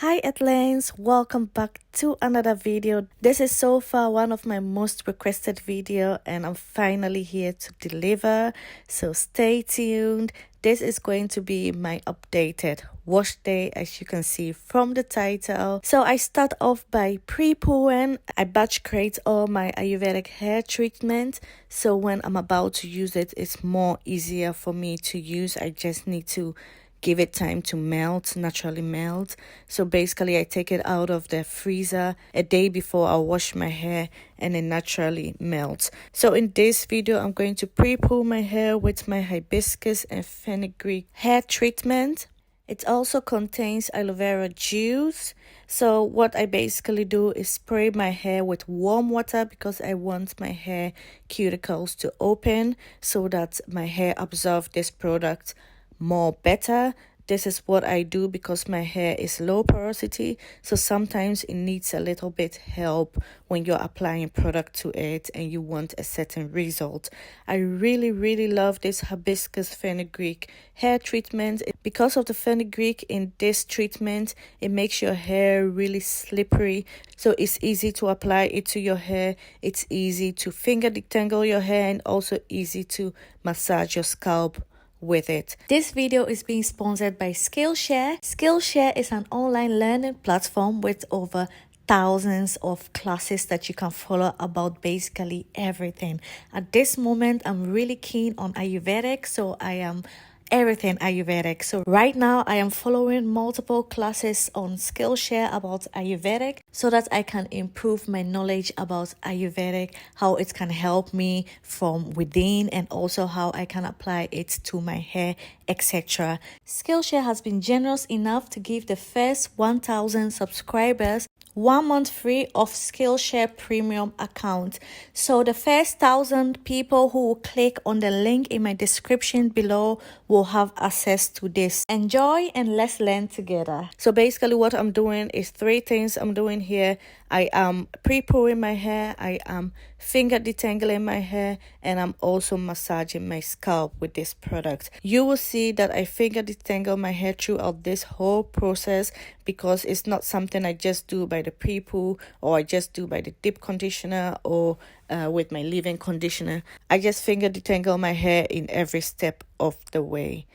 Hi Atlanes, welcome back to another video. This is so far one of my most requested video and I'm finally here to deliver, so stay tuned. This is going to be my updated wash day, as you can see from the title. So I start off by pre-pooing. I batch create all my Ayurvedic hair treatment, so when I'm about to use it, it's more easier for me to use. I just need to give it time to melt, naturally melt. So basically I take it out of the freezer a day before I wash my hair and it naturally melts. So in this video I'm going to pre-poo my hair with my hibiscus and fenugreek hair treatment. It also contains aloe vera juice. So what I basically do is spray my hair with warm water because I want my hair cuticles to open so that my hair absorbs this product more better. This is what I do because my hair is low porosity, so sometimes it needs a little bit help when you're applying product to it and you want a certain result. I really love this hibiscus fenugreek hair treatment. Because of the fenugreek in this treatment, it makes your hair really slippery, so it's easy to apply it to your hair. It's easy to finger detangle your hair and also easy to massage your scalp with it. This video is being sponsored by Skillshare. Skillshare is an online learning platform with over thousands of classes that you can follow about basically everything. At this moment, I'm really keen on Ayurvedic, so I am everything Ayurvedic. So right now I am following multiple classes on Skillshare about Ayurvedic so that I can improve my knowledge about Ayurvedic, how it can help me from within and also how I can apply it to my hair, etc. Skillshare has been generous enough to give the first 1,000 subscribers 1 month free of Skillshare premium account. So the first 1,000 people who will click on the link in my description below will have access to this. Enjoy and let's learn together. So basically what I'm doing is 3 things I'm doing here. I am pre-pooing my hair, I am finger detangling my hair, and I'm also massaging my scalp with this product. You will see that I finger detangle my hair throughout this whole process because it's not something I just do by the pre-poo or I just do by the deep conditioner or with my leave-in conditioner. I just finger detangle my hair in every step of the way.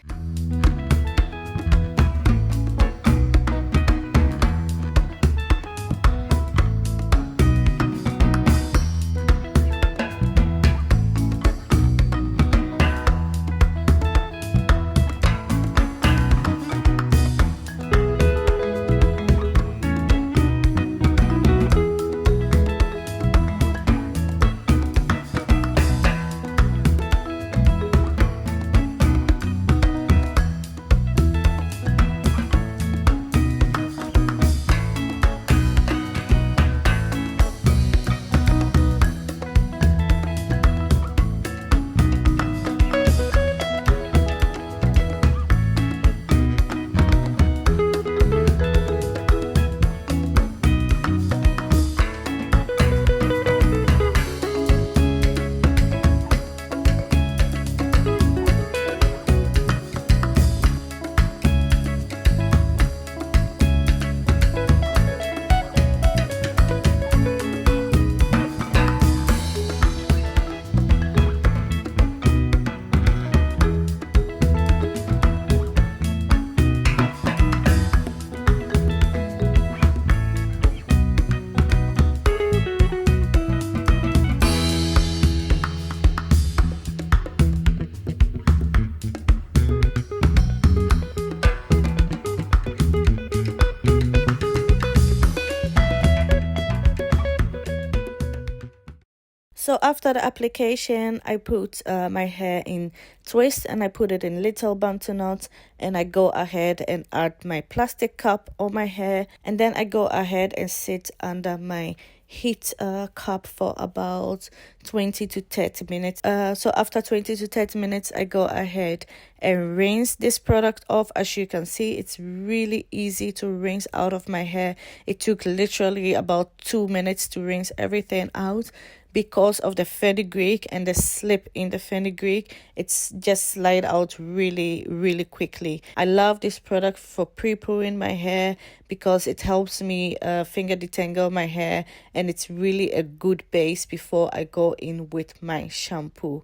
So after the application, I put my hair in twist and I put it in little bantu knots, and I go ahead and add my plastic cup on my hair, and then I go ahead and sit under my heat cup for about 20 to 30 minutes. So after 20 to 30 minutes, I go ahead and rinse this product off. As you can see, it's really easy to rinse out of my hair. It took literally about 2 minutes to rinse everything out because of the fenugreek and the slip in the fenugreek. It's just slide out really quickly. I love this product for pre-pooing my hair because it helps me finger detangle my hair, and it's really a good base before I go in with my shampoo.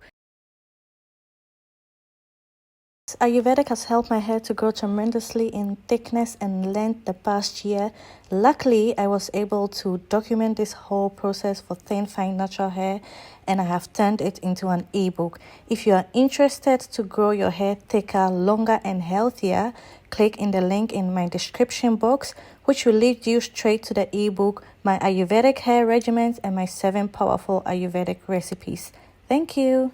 Ayurvedic has helped my hair to grow tremendously in thickness and length the past year. Luckily, I was able to document this whole process for thin, fine, natural hair, and I have turned it into an ebook. If you are interested to grow your hair thicker, longer, and healthier, click in the link in my description box, which will lead you straight to the ebook, my Ayurvedic hair regimens, and my 7 powerful Ayurvedic recipes. Thank you.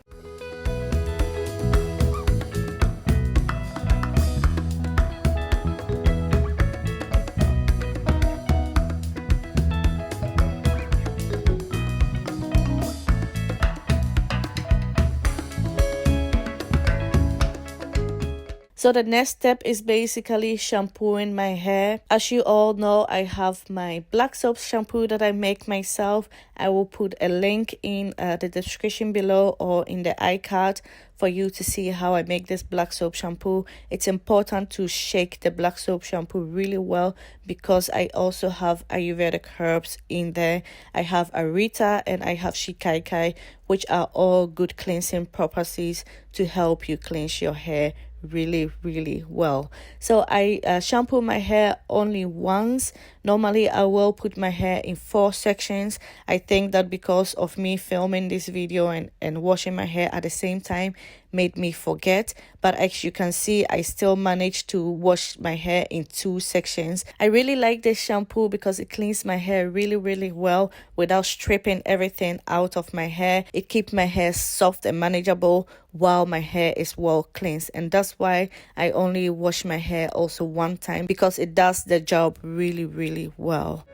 So the next step is basically shampooing my hair. As you all know, I have my black soap shampoo that I make myself. I will put a link in the description below or in the iCard for you to see how I make this black soap shampoo. It's important to shake the black soap shampoo really well because I also have Ayurvedic herbs in there. I have Arita and I have Shikaikai, which are all good cleansing properties to help you cleanse your hair really well. So I shampoo my hair only once. Normally I will put my hair in 4 sections. I think that because of me filming this video and washing my hair at the same time made me forget, but as you can see, I still managed to wash my hair in 2 sections. I really like this shampoo because it cleans my hair really well without stripping everything out of my hair. It keeps my hair soft and manageable while my hair is well cleansed, and that's why I only wash my hair also one time, because it does the job really well.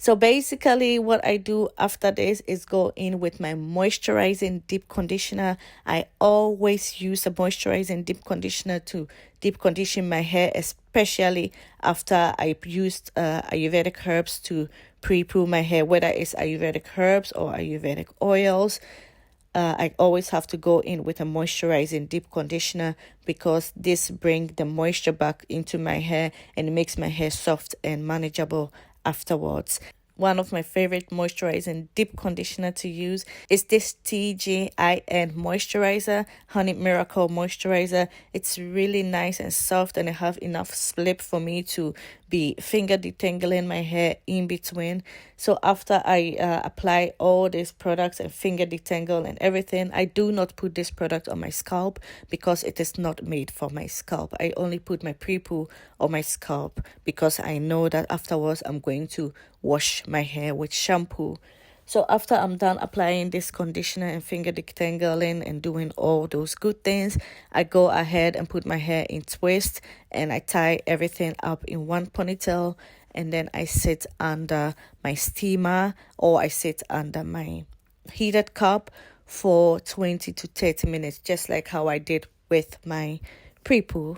So basically what I do after this is go in with my moisturizing deep conditioner. I always use a moisturizing deep conditioner to deep condition my hair, especially after I've used Ayurvedic herbs to pre-poo my hair, whether it's Ayurvedic herbs or Ayurvedic oils. I always have to go in with a moisturizing deep conditioner because this brings the moisture back into my hair and it makes my hair soft and manageable afterwards. One of my favorite moisturizing deep conditioner to use is this TGIN moisturizer, Honey Miracle moisturizer. It's really nice and soft, and I have enough slip for me to be finger detangling my hair in between. So after I apply all these products and finger detangle and everything, I do not put this product on my scalp because it is not made for my scalp. I only put my pre-poo on my scalp because I know that afterwards I'm going to wash my hair with shampoo. So after I'm done applying this conditioner and finger detangling and doing all those good things, I go ahead and put my hair in twist and I tie everything up in one ponytail, and then I sit under my steamer or I sit under my heated cup for 20 to 30 minutes, just like how I did with my pre-poo.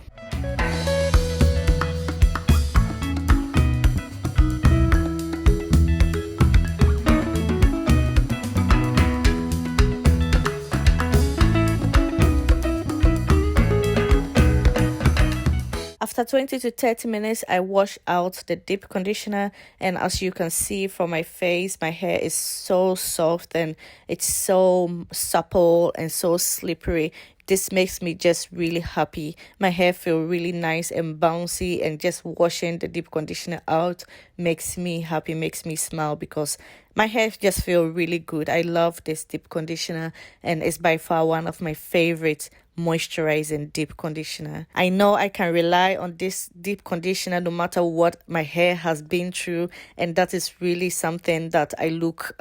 After 20 to 30 minutes, I wash out the deep conditioner, and as you can see from my face, my hair is so soft and it's so supple and so slippery. This makes me just really happy. My hair feels really nice and bouncy, and just washing the deep conditioner out makes me happy, makes me smile because my hair just feels really good. I love this deep conditioner, and it's by far one of my favorites moisturizing deep conditioner. I know I can rely on this deep conditioner no matter what my hair has been through, and that is really something that I look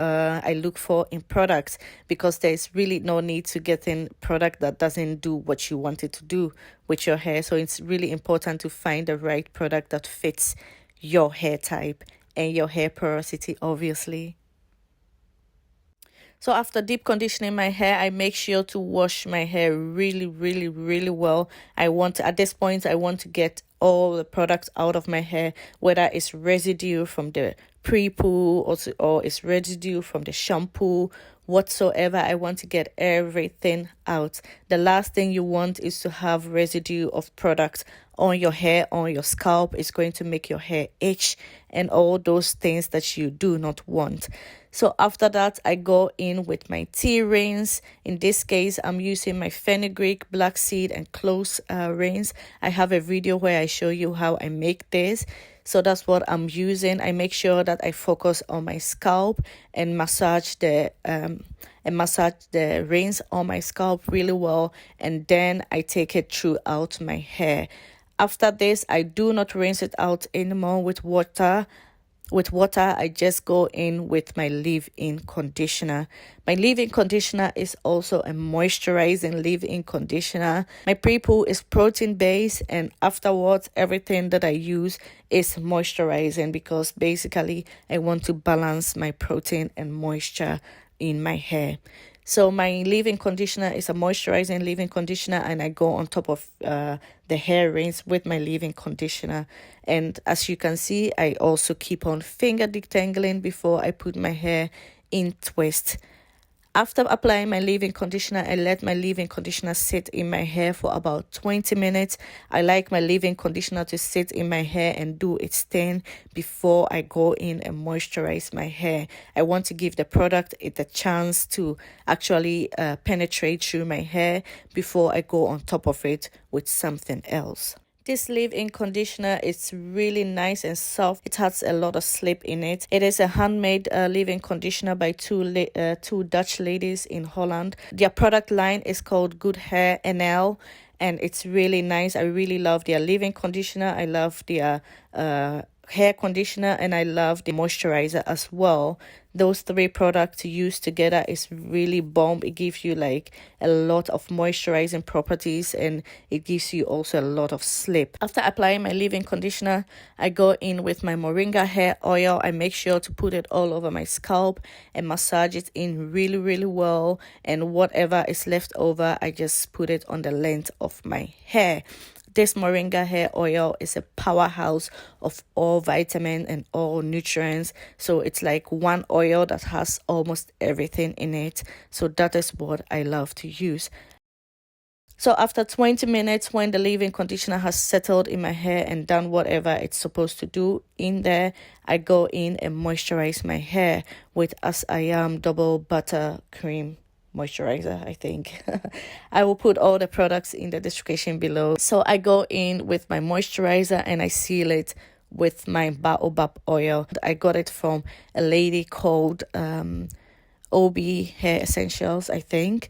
for in products, because there's really no need to get in product that doesn't do what you want it to do with your hair. So it's really important to find the right product that fits your hair type and your hair porosity, obviously. So after deep conditioning my hair, I make sure to wash my hair really well. At this point, I want to get all the products out of my hair, whether it's residue from the pre-poo or it's residue from the shampoo, whatsoever. I want to get everything out. The last thing you want is to have residue of products on your hair, on your scalp. It's going to make your hair itch and all those things that you do not want. So after that, I go in with my tea rinse. In this case, I'm using my fenugreek, black seed, and cloves rinse. I have a video where I show you how I make this. So that's what I'm using. I make sure that I focus on my scalp and massage the rinse on my scalp really well, and then I take it throughout my hair. After this, I do not rinse it out anymore with water. I just go in with my leave-in conditioner. My leave-in conditioner is also a moisturizing leave-in conditioner. My pre-poo is protein-based, and afterwards, everything that I use is moisturizing because basically I want to balance my protein and moisture in my hair. So my leave-in conditioner is a moisturizing leave-in conditioner, and I go on top of the hair rinse with my leave-in conditioner. And as you can see, I also keep on finger detangling before I put my hair in twist. After applying my leave-in conditioner, I let my leave-in conditioner sit in my hair for about 20 minutes. I like my leave-in conditioner to sit in my hair and do its thing before I go in and moisturize my hair. I want to give the product the chance to actually penetrate through my hair before I go on top of it with something else. This leave-in conditioner is really nice and soft. It has a lot of slip in it. It is a handmade leave-in conditioner by two Dutch ladies in Holland. Their product line is called Good Hair NL, and it's really nice. I really love their leave-in conditioner. I love their hair conditioner, and I love the moisturizer as well. Those three products used together is really bomb. It gives you like a lot of moisturizing properties, and it gives you also a lot of slip. After applying my leave-in conditioner, I go in with my Moringa hair oil. I make sure to put it all over my scalp and massage it in really well, and whatever is left over, I just put it on the length of my hair. This Moringa hair oil is a powerhouse of all vitamins and all nutrients. So it's like one oil that has almost everything in it. So that is what I love to use. So after 20 minutes, when the leave-in conditioner has settled in my hair and done whatever it's supposed to do in there, I go in and moisturize my hair with As I Am Double Butter Cream moisturizer, I think. I will put all the products in the description below. So I go in with my moisturizer and I seal it with my Baobab oil. I got it from a lady called Obi Hair Essentials, I think.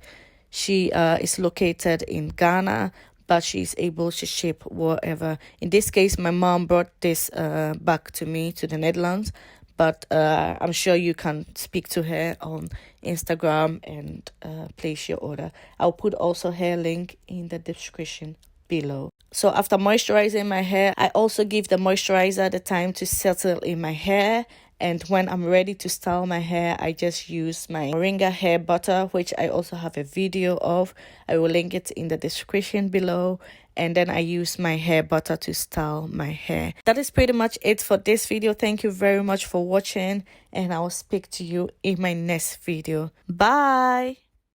She is located in Ghana, but she's able to ship wherever. In this case, my mom brought this back to me to the Netherlands, but I'm sure you can speak to her on Instagram and place your order. I'll put also her link in the description below. So after moisturizing my hair, I also give the moisturizer the time to settle in my hair. And when I'm ready to style my hair, I just use my Moringa hair butter, which I also have a video of. I will link it in the description below. And then I use my hair butter to style my hair. That is pretty much it for this video. Thank you very much for watching, and I will speak to you in my next video. Bye!